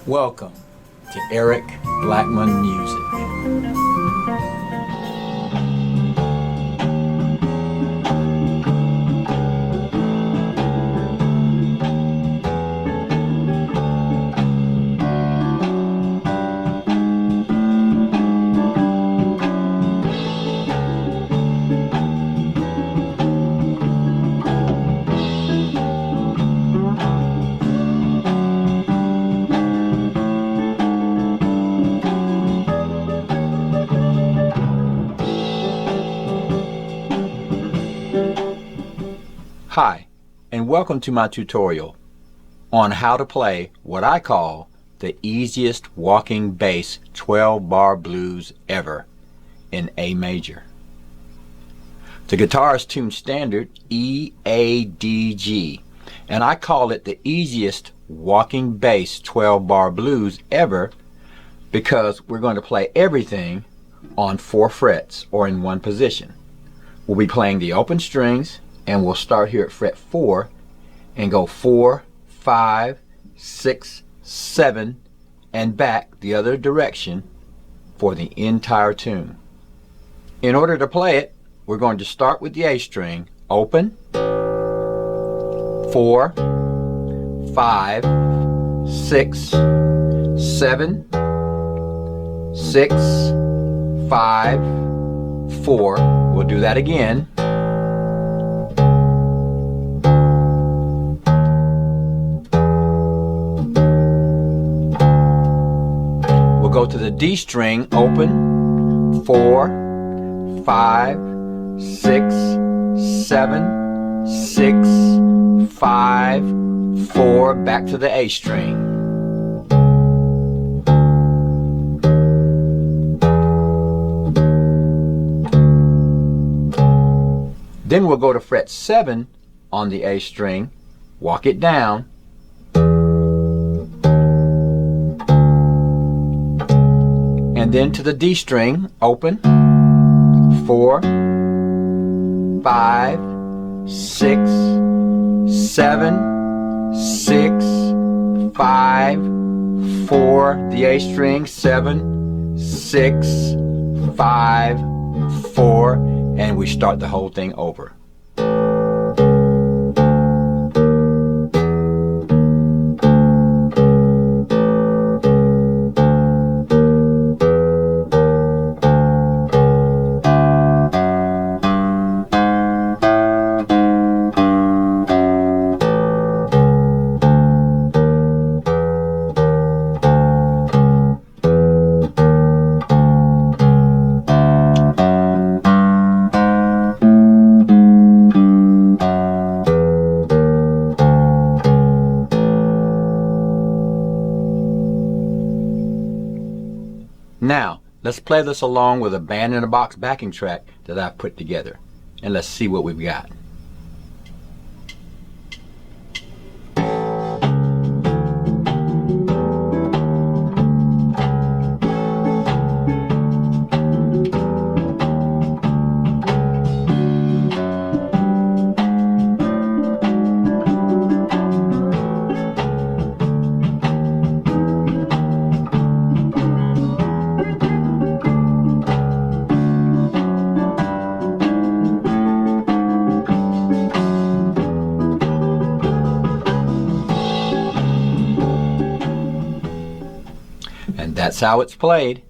Welcome to Eric Blackmon Music. Hi, and welcome to my tutorial on how to play what I call the easiest walking bass 12-bar blues ever in A major. The guitar is tuned standard E, A, D, G, and I call it the easiest walking bass 12-bar blues ever because we're going to play everything on 4 frets or in one position. We'll be playing the open strings, and we'll start here at fret 4 and go 4, 5, 6, 7 and back the other direction for the entire tune. In order to play it, we're going to start with the A string, open, 4, 5, 6, 7, 6, 5, 4. We'll do that again. Go to the D string, open, 4, 5, 6, 7, 6, 5, 4, back to the A string. Then we'll go to fret 7 on the A string, walk it down, and then to the D string, open, 4, 5, 6, 7, 6, 5, 4, the A string, 7, 6, 5, 4, and we start the whole thing over. Now, let's play this along with a band in a box backing track that I've put together, and let's see what we've got. And that's how it's played.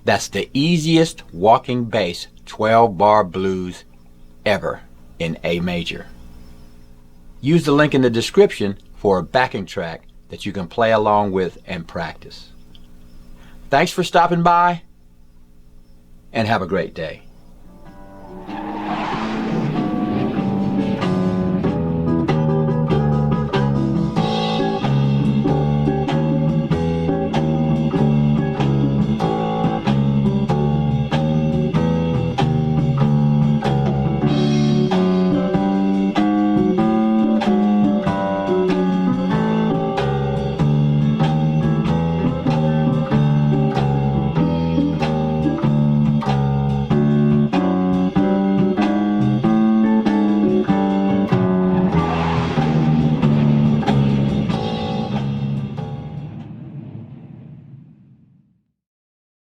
That's the easiest walking bass 12-bar blues ever in A major. Use the link in the description for a backing track that you can play along with and practice. Thanks for stopping by, and have a great day.